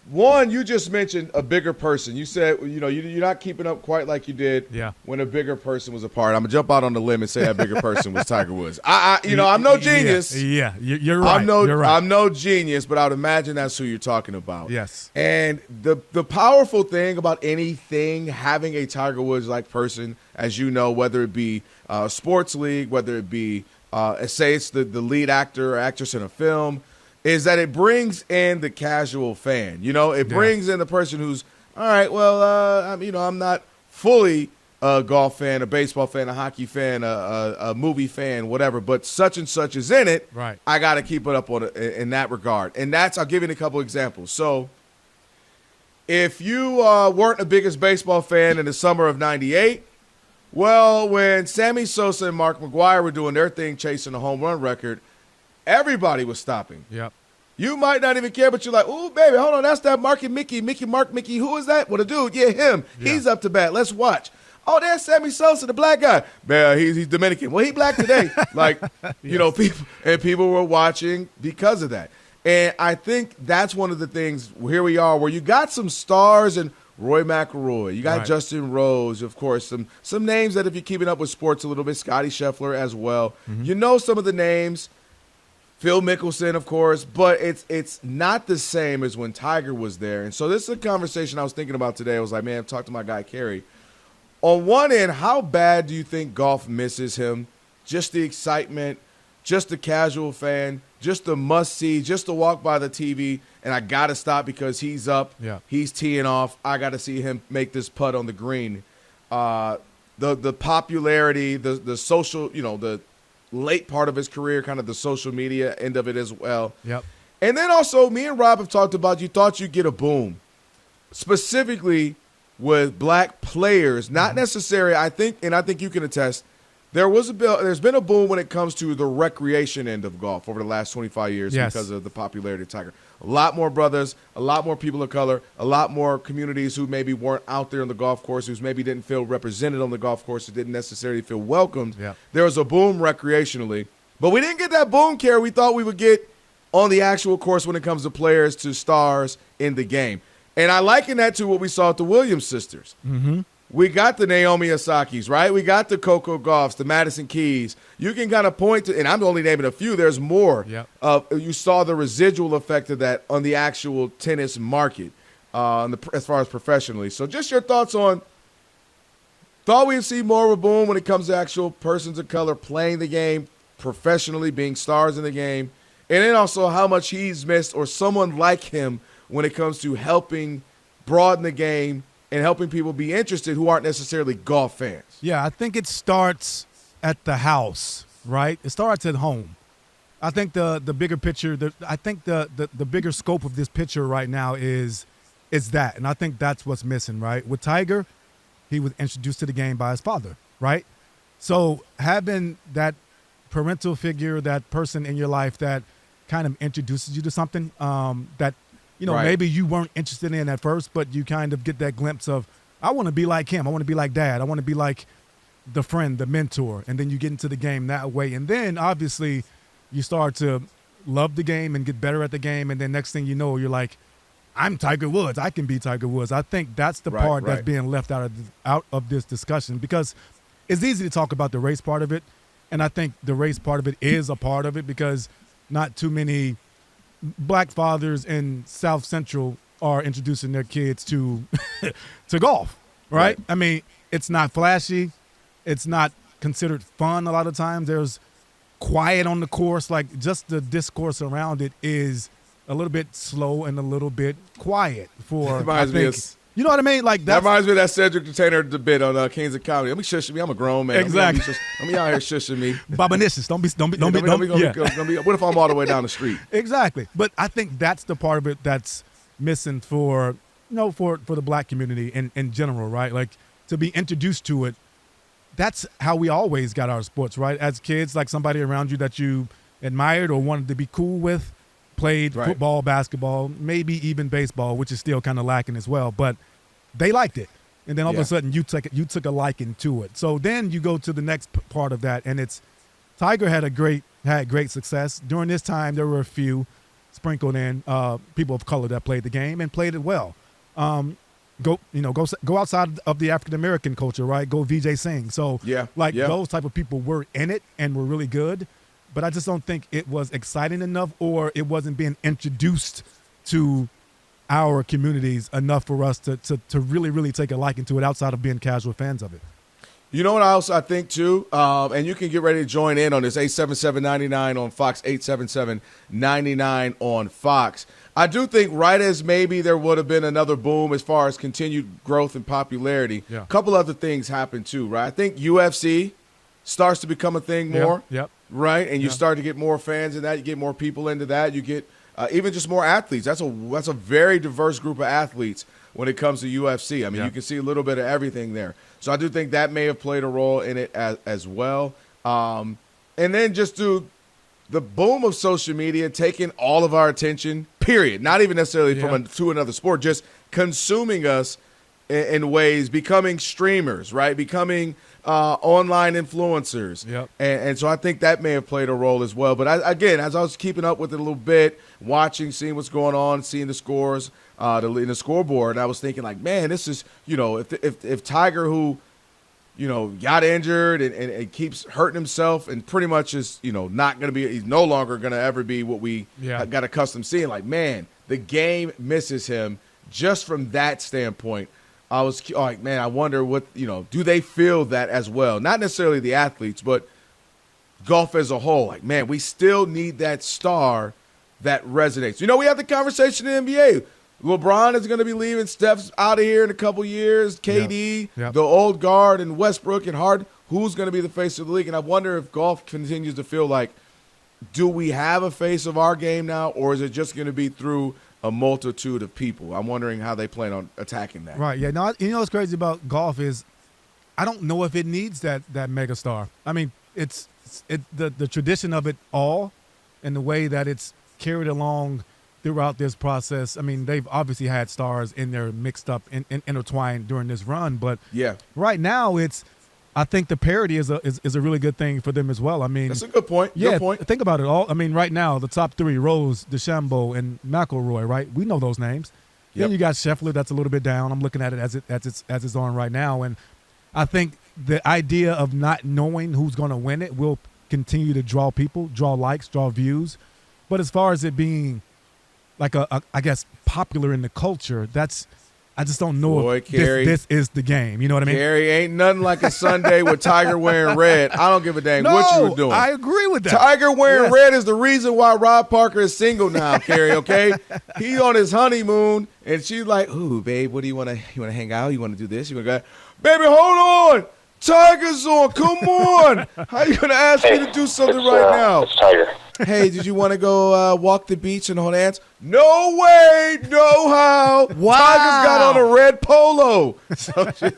One, you just mentioned a bigger person. You said, you're not keeping up quite like you did when a bigger person was a part. I'm going to jump out on the limb and say that bigger person was Tiger Woods. I'm no genius. Yeah, you're right. You're right. I'm no genius, but I would imagine that's who you're talking about. Yes. And the powerful thing about anything having a Tiger Woods-like person, as you know, whether it be a sports league, whether it be, say it's the lead actor or actress in a film, is that it brings in the casual fan. It brings in the person who's, all right, well, I'm not fully a golf fan, a baseball fan, a hockey fan, a movie fan, whatever, but such and such is in it. Right. I got to keep it up on it in that regard. And I'll give you a couple examples. So if you weren't the biggest baseball fan in the summer of '98, well, when Sammy Sosa and Mark McGwire were doing their thing, chasing the home run record, everybody was stopping. Yep. You might not even care, but you're like, ooh, baby, hold on, that's that Marky Mickey. Who is that? Well, the dude, him. Yeah. He's up to bat. Let's watch. Oh, there's Sammy Sosa, the black guy. Man, he's Dominican. Well, he black today. People were watching because of that. And I think that's one of the things, here we are, where you got some stars and Roy McIlroy. You got Justin Rose, of course, some names that if you're keeping up with sports a little bit, Scotty Scheffler as well. Mm-hmm. You know some of the names. Phil Mickelson, of course, but it's not the same as when Tiger was there. And so this is a conversation I was thinking about today. I was like, man, I've talked to my guy, Kerry. On one end, how bad do you think golf misses him? Just the excitement, just the casual fan, just the must-see, just to walk by the TV, and I got to stop because he's up, he's teeing off. I got to see him make this putt on the green. The popularity, the social, the late part of his career, kind of the social media end of it as well. Yep. And then also, me and Rob have talked about you thought you'd get a boom, specifically with black players. Not necessary, I think you can attest, there's been a boom when it comes to the recreation end of golf over the last 25 years because of the popularity of Tiger. A lot more brothers, a lot more people of color, a lot more communities who maybe weren't out there on the golf course, who maybe didn't feel represented on the golf course, who didn't necessarily feel welcomed. Yeah. There was a boom recreationally. But we didn't get that boom, Kerry, we thought we would get on the actual course when it comes to players, to stars in the game. And I liken that to what we saw with the Williams sisters. Mm-hmm. We got the Naomi Osakis, right? We got the Coco Gauffs, the Madison Keys. You can kind of point to, and I'm only naming a few. There's more. Yep. You saw the residual effect of that on the actual tennis market, as far as professionally. So just your thoughts on, thought we'd see more of a boom when it comes to actual persons of color playing the game professionally, being stars in the game, and then also how much he's missed, or someone like him, when it comes to helping broaden the game and helping people be interested who aren't necessarily golf fans. Yeah, I think it starts at the house, right? It starts at home. I think the bigger picture, the bigger scope of this picture right now is that. And I think that's what's missing, right? With Tiger, he was introduced to the game by his father, right? So having that parental figure, that person in your life that kind of introduces you to something that, maybe you weren't interested in at first, but you kind of get that glimpse of, I want to be like him. I want to be like dad. I want to be like the friend, the mentor. And then you get into the game that way. And then obviously you start to love the game and get better at the game. And then next thing you know, you're like, I'm Tiger Woods. I can be Tiger Woods. I think that's the part that's being left out of this discussion, because it's easy to talk about the race part of it. And I think the race part of it is a part of it, because not too many black fathers in South Central are introducing their kids to golf, right? I mean, it's not flashy. It's not considered fun a lot of times. There's quiet on the course. Like, just the discourse around it is a little bit slow and a little bit quiet for, I think, you know what I mean? Like, that reminds me of that Cedric the Entertainer debate on Kings of Comedy. Let me shush me. I'm a grown man. Exactly. Let me out here shushing me. Bobanicious. Don't be. What if I'm all the way down the street? Exactly. But I think that's the part of it that's missing for the black community in general, right? Like, to be introduced to it. That's how we always got our sports, right? As kids, like somebody around you that you admired or wanted to be cool with played football, basketball, maybe even baseball, which is still kind of lacking as well. But they liked it. And then all of a sudden you took a liking to it. So then you go to the next part of that, and it's Tiger had great success. During this time, there were a few. sprinkled in people of color that played the game and played it well. Go outside of the African American culture, right? Go VJ Singh. So those type of people were in it and were really good, but I just don't think it was exciting enough, or it wasn't being introduced to our communities enough for us to really, really take a liking to it outside of being casual fans of it. You know what else I think, too? And you can get ready to join in on this, 877-99 on Fox, 877-99 on Fox. I do think right as maybe there would have been another boom as far as continued growth and popularity, a couple other things happen, too, right? I think UFC starts to become a thing more, right? And you start to get more fans in that. You get more people into that. You get even just more athletes. That's a very diverse group of athletes when it comes to UFC. I mean, you can see a little bit of everything there. So I do think that may have played a role in it as well. And then just to the boom of social media taking all of our attention, period. Not even necessarily to another sport, just consuming us in ways, becoming streamers, right? Becoming online influencers. And so I think that may have played a role as well. But again, as I was keeping up with it a little bit, watching, seeing what's going on, seeing the scores in the scoreboard, I was thinking like, man, this is, if Tiger, who, got injured and keeps hurting himself and pretty much is, not going to be – he's no longer going to ever be what we got accustomed to seeing. Like, man, the game misses him just from that standpoint. I was like, man, I wonder what, do they feel that as well? Not necessarily the athletes, but golf as a whole. Like, man, we still need that star that resonates. We have the conversation in the NBA. LeBron is going to be leaving. Steph's out of here in a couple years. KD, the old guard, and Westbrook and Harden. Who's going to be the face of the league? And I wonder if golf continues to feel like, do we have a face of our game now, or is it just going to be through a multitude of people? I'm wondering how they plan on attacking that. Right, yeah. No, what's crazy about golf is I don't know if it needs that megastar. I mean, it's the tradition of it all and the way that it's carried along throughout this process. I mean, they've obviously had stars in there mixed up and intertwined during this run, but right now I think the parity is a really good thing for them as well. I mean, that's a good point. Yeah, good point. Think about it all. I mean, right now the top three: Rose, DeChambeau, and McIlroy. Right, we know those names. Then you got Scheffler, that's a little bit down. I'm looking at it as it's on right now, and I think the idea of not knowing who's going to win it will continue to draw people, draw likes, draw views. But as far as it being like I guess popular in the culture, I just don't know if this is the game. You know what I mean? Kerry, ain't nothing like a Sunday with Tiger wearing red. I don't give a dang what you were doing. I agree with that. Tiger wearing red is the reason why Rob Parker is single now, Kerry, okay? He on his honeymoon, and she's like, ooh, babe, what do you want to hang out? You want to do this? You want to go? Baby, hold on. Tiger's on. Come on. How you going to ask me to do something right now? It's Tiger. Hey, did you want to go walk the beach and hold hands? No way, no how. Wow. Tiger's got on a red polo.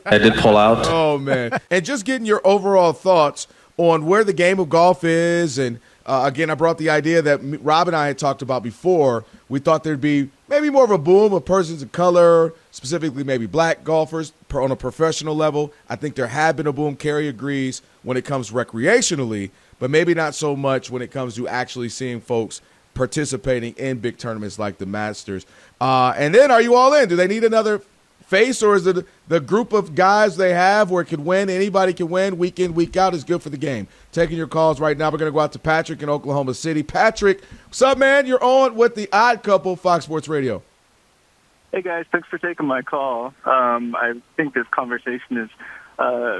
I did pull out. Oh, man. And just getting your overall thoughts on where the game of golf is. And, again, I brought the idea that Rob and I had talked about before. We thought there'd be maybe more of a boom of persons of color, specifically maybe black golfers on a professional level. I think there had been a boom. Kerry agrees when it comes recreationally, but maybe not so much when it comes to actually seeing folks participating in big tournaments like the Masters. And then are you all in? Do they need another face, or is it the group of guys they have where it could win? Anybody can win week in, week out is good for the game. Taking your calls right now. We're going to go out to Patrick in Oklahoma City. Patrick, what's up, man? You're on with the Odd Couple, Fox Sports Radio. Hey, guys. Thanks for taking my call. I think this conversation is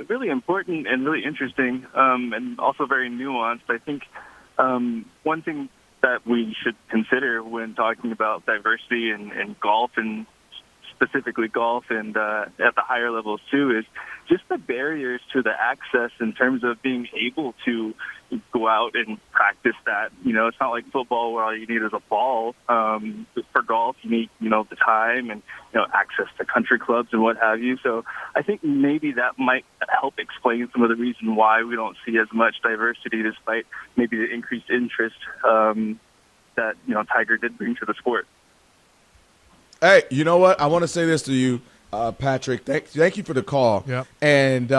really important and really interesting, and also very nuanced. I think one thing that we should consider when talking about diversity in golf, and specifically golf and at the higher levels too, is just the barriers to the access in terms of being able to go out and practice that. It's not like football where all you need is a ball. For golf, you need, the time and, access to country clubs and what have you. So I think maybe that might help explain some of the reason why we don't see as much diversity despite maybe the increased interest that, Tiger did bring to the sport. Hey, you know what? I want to say this to you, Patrick. Thank you for the call. Yep. And,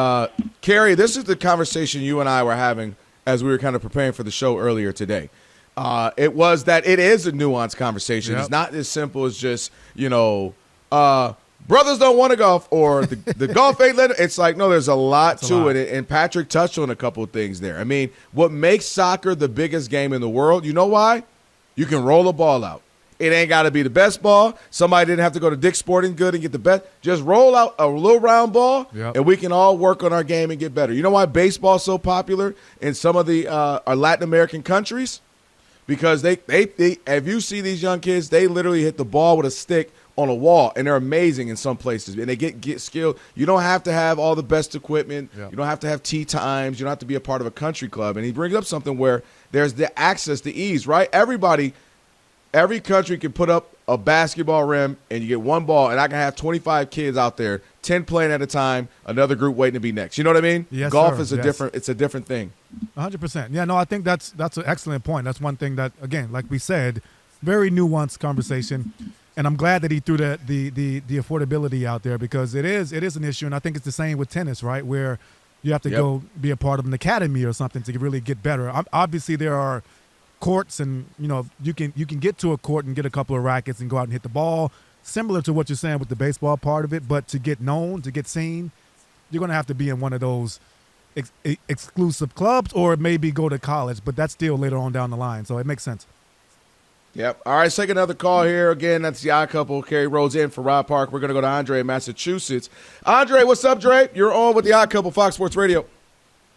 Kerry, this is the conversation you and I were having as we were kind of preparing for the show earlier today. it was that it is a nuanced conversation. Yep. It's not as simple as just, brothers don't want to golf or the golf ain't letting. It's like, no, there's a lot to it. And Patrick touched on a couple of things there. I mean, what makes soccer the biggest game in the world, you know why? You can roll a ball out. It ain't got to be the best ball. Somebody didn't have to go to Dick's Sporting Good and get the best. Just roll out a little round ball, and we can all work on our game and get better. You know why baseball's so popular in some of the our Latin American countries? Because they if you see these young kids, they literally hit the ball with a stick on a wall, and they're amazing in some places. And they get skilled. You don't have to have all the best equipment. Yep. You don't have to have tee times. You don't have to be a part of a country club. And he brings up something where there's the access, the ease, right? Every country can put up a basketball rim, and you get one ball, and I can have 25 kids out there, 10 playing at a time, another group waiting to be next. You know what I mean? Yes, Golf sir. is a different thing. 100%. Yeah, no, I think that's an excellent point. That's one thing that, again, like we said, very nuanced conversation, and I'm glad that he threw the affordability out there because it is an issue, and I think it's the same with tennis, right, where you have to go be a part of an academy or something to really get better. Obviously, there are courts, and you can get to a court and get a couple of rackets and go out and hit the ball, similar to what you're saying with the baseball part of it. But to get known, to get seen, you're going to have to be in one of those exclusive clubs, or maybe go to college. But that's still later on down the line, so it makes sense. Yep. All right, let's take another call here. Again, that's the odd couple. Kerry Rhodes in for Rob Park. We're going to go to Andre in Massachusetts. Andre, what's up, Dre? You're on with the odd couple, Fox Sports Radio.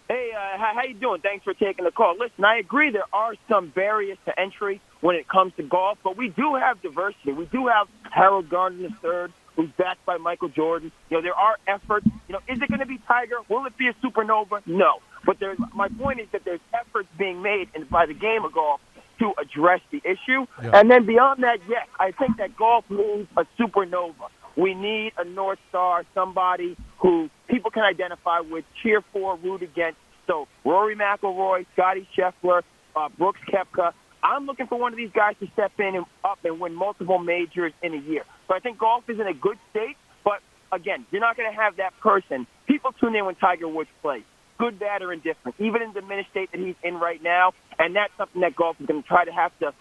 Hey, how you doing? Thanks for taking the call. Listen, I agree there are some barriers to entry when it comes to golf, but we do have diversity. We do have Harold Gardner III, who's backed by Michael Jordan. There are efforts. Is it going to be Tiger? Will it be a supernova? No. But my point is that there's efforts being made by the game of golf to address the issue. Yeah. And then beyond that, yes, I think that golf needs a supernova. We need a North Star, somebody who people can identify with, cheer for, root against. So Rory McIlroy, Scotty Scheffler, Brooks Koepka. I'm looking for one of these guys to step in and up and win multiple majors in a year. So I think golf is in a good state, but again, you're not going to have that person. People tune in when Tiger Woods plays, good, bad, or indifferent, even in the diminished state that he's in right now. And that's something that golf is going to try to have to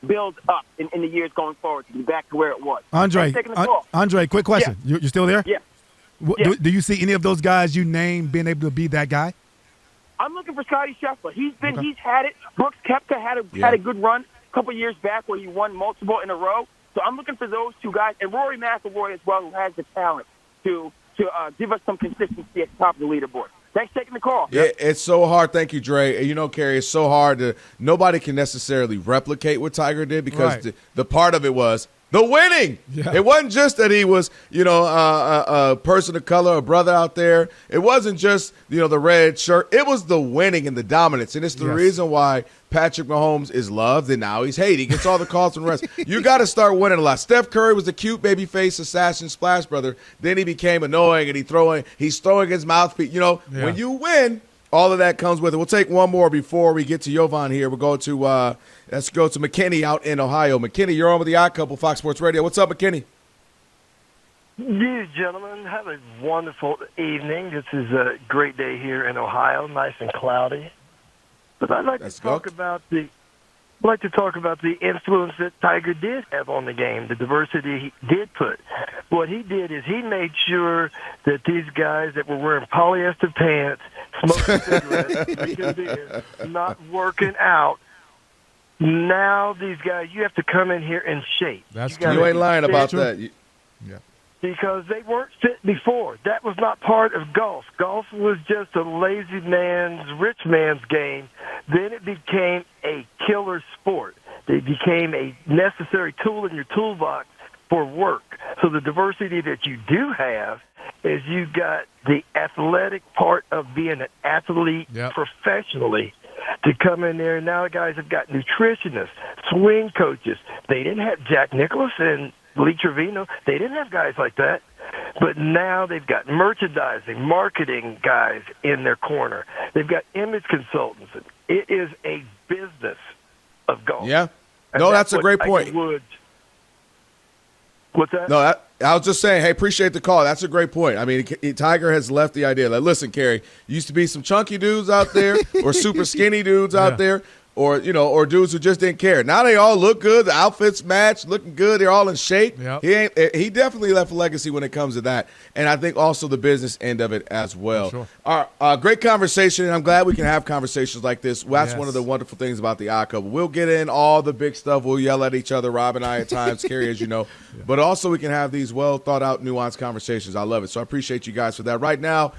build up in the years going forward to be back to where it was. Andre, quick question. Yeah. You're still there? Yeah. Do you see any of those guys you named being able to be that guy? I'm looking for Scotty Scheffler. He's had it. Brooks Koepka had a good run a couple years back where he won multiple in a row. So I'm looking for those two guys, and Rory McIlroy as well, who has the talent to give us some consistency at the top of the leaderboard. Thanks for taking the call. Yeah, it's so hard. Thank you, Dre. Kerry, it's so hard nobody can necessarily replicate what Tiger did because the part of it was the winning. Yeah. It wasn't just that he was, a person of color, a brother out there. It wasn't just, the red shirt. It was the winning and the dominance. And it's the reason why Patrick Mahomes is loved and now he's hated. He gets all the calls from the rest. You got to start winning a lot. Steph Curry was the cute baby face assassin splash brother. Then he became annoying and he's throwing his mouthpiece. When you win, all of that comes with it. We'll take one more before we get to Jovan here. We'll go to let's go to McKinney out in Ohio. McKinney, you're on with the Odd Couple, Fox Sports Radio. What's up, McKinney? You gentlemen, have a wonderful evening. This is a great day here in Ohio, nice and cloudy. But I'd like to talk about the influence that Tiger did have on the game, the diversity he did put. What he did is he made sure that these guys that were wearing polyester pants, smoking cigarettes, drinking beer, not working out. Now these guys, you have to come in here in shape. You ain't lying about that. Yeah. Because they weren't fit before. That was not part of golf. Golf was just a lazy man's, rich man's game. Then it became a killer sport. It became a necessary tool in your toolbox for work. So the diversity that you do have is you've got the athletic part of being an athlete professionally to come in there. Now the guys have got nutritionists, swing coaches. They didn't have Jack Nicklaus and Lee Trevino. They didn't have guys like that. But now they've got merchandising, marketing guys in their corner. They've got image consultants. It is a business of golf. Yeah. No, that's a great point. What's that? No, I was just saying, hey, appreciate the call. That's a great point. I mean, Tiger has left the idea. Like, listen, Kerry, used to be some chunky dudes out there or super skinny dudes out there. or dudes who just didn't care. Now they all look good. The outfits match, looking good. They're all in shape. Yep. He definitely left a legacy when it comes to that, and I think also the business end of it as well. Sure. All right, great conversation, and I'm glad we can have conversations like this. That's Yes. one of the wonderful things about the Odd Couple. We'll get in all the big stuff. We'll yell at each other, Rob and I at times, Kerry, as you know. But also we can have these well thought out, nuanced conversations. I love it. So I appreciate you guys for that. Right now,